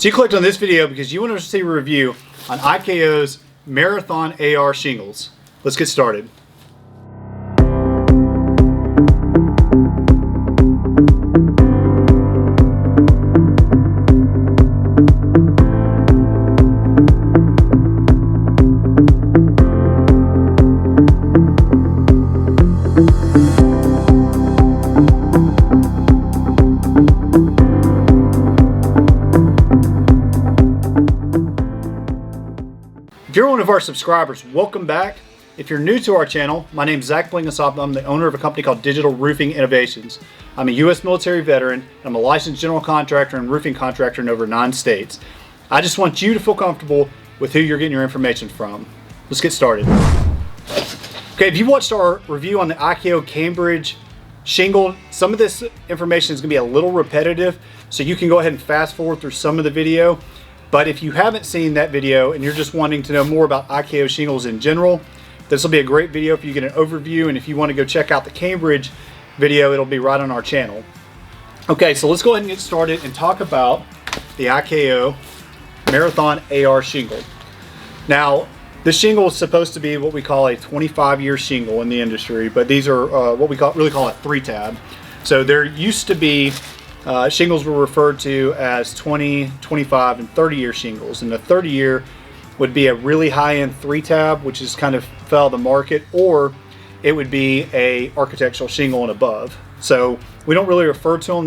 So you clicked on this video because you want to see a review on IKO's Marathon AR shingles. Let's get started. If you're one of our subscribers, welcome back. If you're new to our channel, my name is Blenkinsopp. I'm the owner of a company called Digital Roofing Innovations. I'm a U.S. military veteran, and I'm a licensed general contractor and roofing contractor in over 9 states. I just want you to feel comfortable with who you're getting your information from. Let's get started. Okay, if you watched our review on the IKO Cambridge shingle, some of this information is going to be a little repetitive, so you can go ahead and fast forward through some of the video. But if you haven't seen that video and you're just wanting to know more about IKO shingles in general, this will be a great video for you to get an overview. And if you want to go check out the Cambridge video, it'll be right on our channel. Okay, so let's go ahead and get started and talk about the IKO Marathon AR shingle. Now, this shingle is supposed to be what we call a 25-year shingle in the industry, but these are what we really call a 3-tab. So there used to be shingles were referred to as 20, 25, and 30-year shingles. And the 30-year would be a really high-end 3-tab, which is kind of fell the market, or it would be a architectural shingle and above. So we don't really refer to them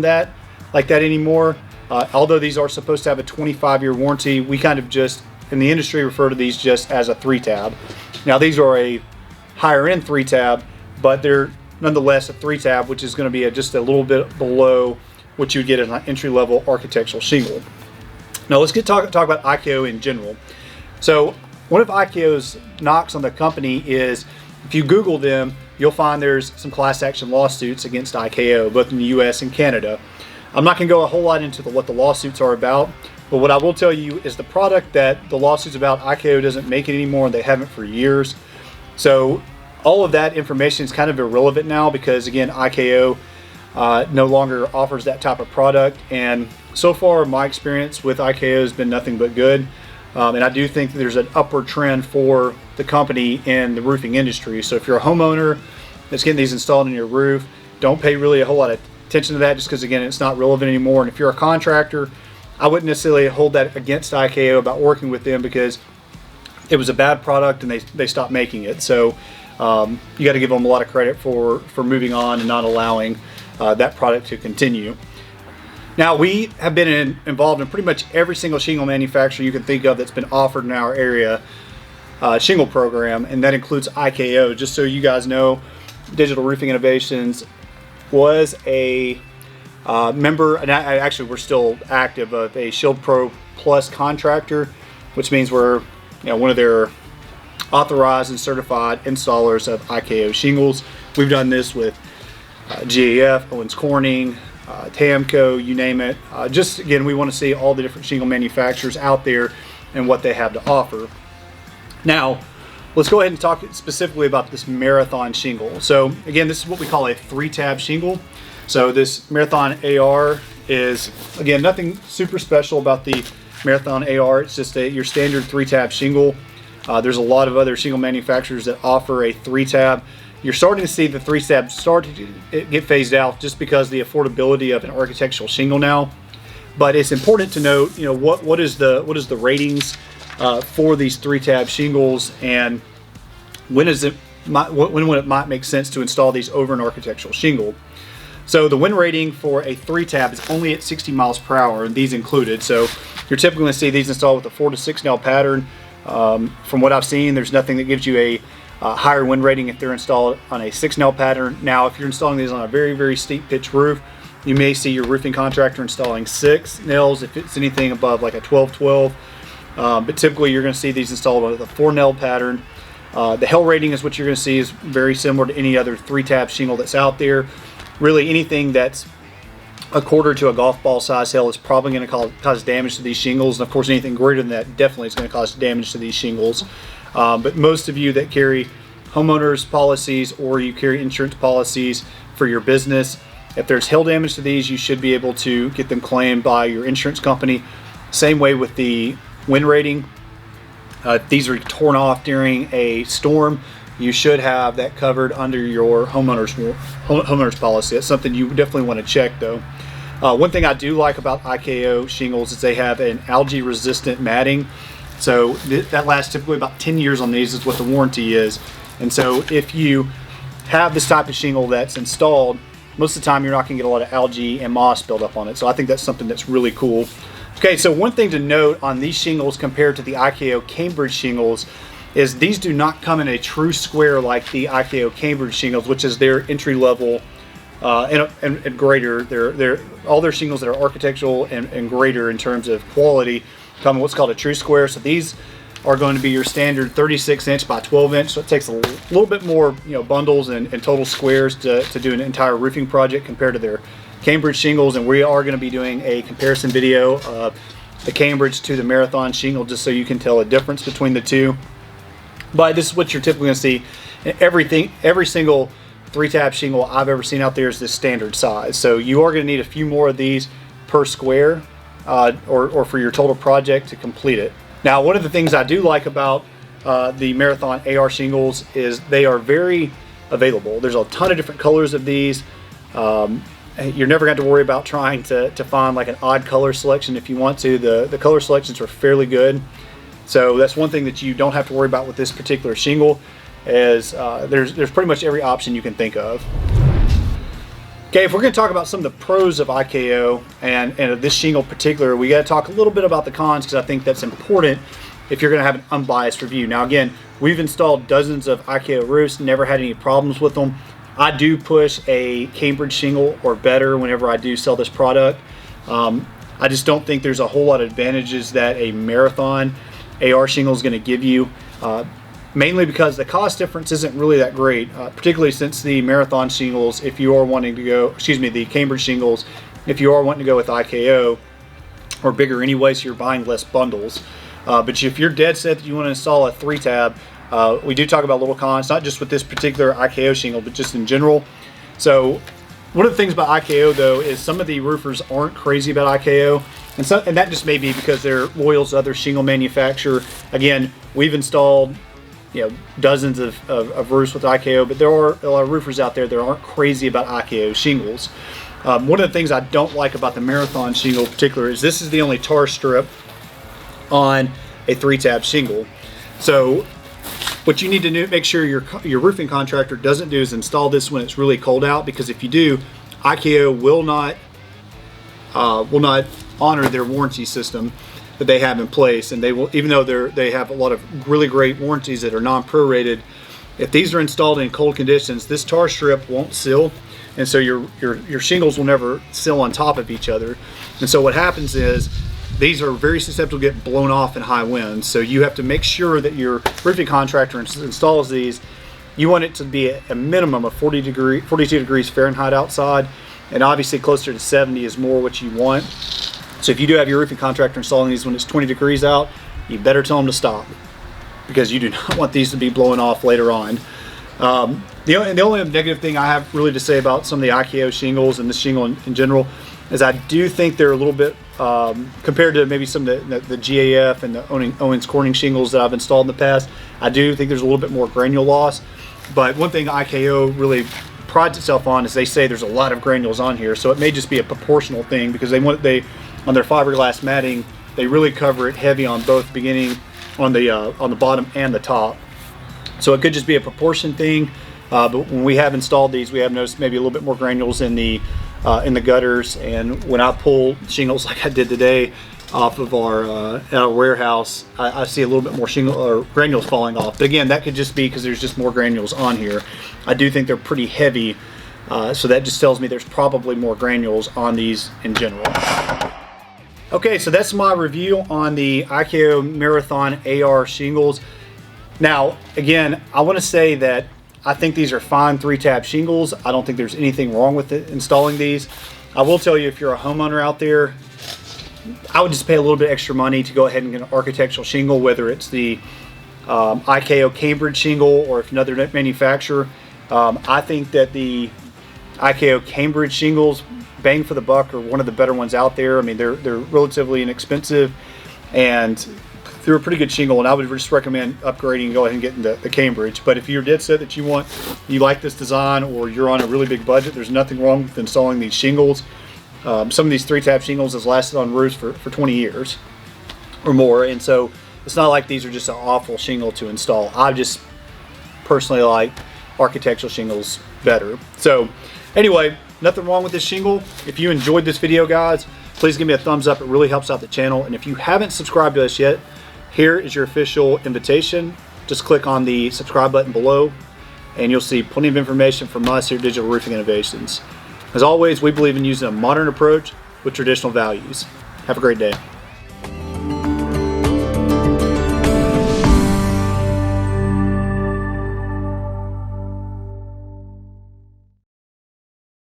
like that anymore. Although these are supposed to have a 25-year warranty, we kind of just, in the industry, refer to these just as a 3-tab. Now these are a higher-end 3-tab, but they're nonetheless a 3-tab, which is going to be just a little bit below what you would get as an entry-level architectural shingle. Now let's talk about IKO in general. So one of IKO's knocks on the company is, if you Google them, you'll find there's some class action lawsuits against IKO, both in the US and Canada. I'm not going to go a whole lot into what the lawsuits are about, but what I will tell you is the product that the lawsuit's about, IKO doesn't make it anymore, and they haven't for years. So all of that information is kind of irrelevant now because, again, IKO no longer offers that type of product, and so far my experience with IKO has been nothing but good. And I do think that there's an upward trend for the company in the roofing industry. So if you're a homeowner that's getting these installed in your roof, don't pay really a whole lot of attention to that, just because, again, it's not relevant anymore. And if you're a contractor, I wouldn't necessarily hold that against IKO about working with them, because it was a bad product and they stopped making it. So you got to give them a lot of credit for moving on and not allowing that product to continue. Now, we have been involved in pretty much every single shingle manufacturer you can think of that's been offered in our area shingle program, and that includes IKO. Just so you guys know, Digital Roofing Innovations was a member, and actually we're still active, of a Shield Pro Plus contractor, which means we're one of their authorized and certified installers of IKO shingles. We've done this with GAF, Owens Corning, Tamco, you name it. Just again, we want to see all the different shingle manufacturers out there and what they have to offer. Now, let's go ahead and talk specifically about this Marathon shingle. So again, this is what we call a 3-tab shingle. So this Marathon AR is, again, nothing super special about the Marathon AR. It's just your standard 3-tab shingle. There's a lot of other shingle manufacturers that offer a 3-tab. You're starting to see the 3-tab start to get phased out just because of the affordability of an architectural shingle now. But it's important to note, what is the ratings for these 3-tab shingles, and when it might make sense to install these over an architectural shingle. So the wind rating for a 3-tab is only at 60 miles per hour, and these included. So you're typically going to see these installed with a 4 to 6 nail pattern. From what I've seen, there's nothing that gives you a higher wind rating if they're installed on a 6 nail pattern. Now, if you're installing these on a very, very steep pitch roof, you may see your roofing contractor installing 6 nails if it's anything above like a 12-12. But typically you're going to see these installed with a 4 nail pattern. The hail rating is what you're going to see is very similar to any other 3-tab shingle that's out there. Really, anything that's a quarter to a golf ball size hail is probably going to cause damage to these shingles, and of course anything greater than that definitely is going to cause damage to these shingles. But most of you that carry homeowners policies or you carry insurance policies for your business, if there's hail damage to these, you should be able to get them claimed by your insurance company. Same way with the wind rating. If these are torn off during a storm, you should have that covered under your homeowner's policy. That's something you definitely want to check though. One thing I do like about IKO shingles is they have an algae resistant matting. So that lasts typically about 10 years on these is what the warranty is. And so if you have this type of shingle that's installed, most of the time you're not going to get a lot of algae and moss build up on it. So I think that's something that's really cool. Okay, so one thing to note on these shingles compared to the IKO Cambridge shingles is these do not come in a true square like the IKO Cambridge shingles, which is their entry level and greater. They're all their shingles that are architectural and greater in terms of quality come in what's called a true square. So these are going to be your standard 36-inch by 12-inch. So it takes a little bit more, bundles and total squares to do an entire roofing project compared to their Cambridge shingles. And we are going to be doing a comparison video of the Cambridge to the Marathon shingle, just so you can tell a difference between the two. But this is what you're typically going to see. Every single 3-tab shingle I've ever seen out there is this standard size. So you are going to need a few more of these per square or for your total project to complete it. Now, one of the things I do like about the Marathon AR shingles is they are very available. There's a ton of different colors of these. You're never going to have to worry about trying to find like an odd color selection if you want to. The color selections are fairly good. So that's one thing that you don't have to worry about with this particular shingle is there's pretty much every option you can think of. Okay, if we're going to talk about some of the pros of IKO and of this shingle in particular, we got to talk a little bit about the cons because I think that's important if you're going to have an unbiased review. Now again, we've installed dozens of IKO roofs, never had any problems with them. I do push a Cambridge shingle or better whenever I do sell this product. I just don't think there's a whole lot of advantages that a Marathon AR shingle is going to give you. Mainly because the cost difference isn't really that great, particularly since the Marathon shingles, if you are wanting to go, the Cambridge shingles, if you are wanting to go with IKO, or bigger anyway, so you're buying less bundles. But if you're dead set that you want to install a 3-tab, we do talk about little cons, not just with this particular IKO shingle, but just in general. So one of the things about IKO though is some of the roofers aren't crazy about IKO, and that just may be because they're loyal to other shingle manufacturer. Again, we've installed dozens of roofs with IKO, but there are a lot of roofers out there that aren't crazy about IKO shingles. One of the things I don't like about the Marathon shingle in particular is this is the only tar strip on a 3-tab shingle. So what you need to make sure your roofing contractor doesn't do is install this when it's really cold out, because if you do, IKO will not honor their warranty system that they have in place, and they will, even though they have a lot of really great warranties that are non-prorated, if these are installed in cold conditions, this tar strip won't seal, and so your shingles will never seal on top of each other. And so what happens is these are very susceptible to get blown off in high winds. So you have to make sure that your roofing contractor installs these. You want it to be a minimum of 42 degrees Fahrenheit outside, and obviously closer to 70 is more what you want. So if you do have your roofing contractor installing these when it's 20 degrees out, you better tell them to stop, because you do not want these to be blowing off later on. The only negative thing I have really to say about some of the IKO shingles and this shingle in general is I do think they're a little bit, compared to maybe some of the GAF and the Owens Corning shingles that I've installed in the past, I do think there's a little bit more granule loss. But one thing IKO really prides itself on is they say there's a lot of granules on here, so it may just be a proportional thing, because on their fiberglass matting, they really cover it heavy on both on the bottom and the top. So it could just be a proportion thing. But when we have installed these, we have noticed maybe a little bit more granules in the gutters. And when I pull shingles like I did today off of our warehouse, I see a little bit more granules falling off. But again, that could just be because there's just more granules on here. I do think they're pretty heavy, so that just tells me there's probably more granules on these in general. Okay, so that's my review on the IKO Marathon AR shingles. Now, again, I want to say that I think these are fine 3-tab shingles. I don't think there's anything wrong with installing these. I will tell you, if you're a homeowner out there, I would just pay a little bit extra money to go ahead and get an architectural shingle, whether it's the IKO Cambridge shingle or if another manufacturer. I think that the IKO Cambridge shingles, bang for the buck, are one of the better ones out there. I mean, they're relatively inexpensive, and they're a pretty good shingle, and I would just recommend upgrading and go ahead and getting the Cambridge. But if you're dead set that you like this design, or you're on a really big budget, there's nothing wrong with installing these shingles. Some of these 3-tab shingles has lasted on roofs for 20 years or more, and so it's not like these are just an awful shingle to install. I just personally like architectural shingles better. So anyway, nothing wrong with this shingle. If you enjoyed this video, guys, please give me a thumbs up. It really helps out the channel. And if you haven't subscribed to us yet, here is your official invitation. Just click on the subscribe button below, and you'll see plenty of information from us here at Digital Roofing Innovations. As always, we believe in using a modern approach with traditional values. Have a great day.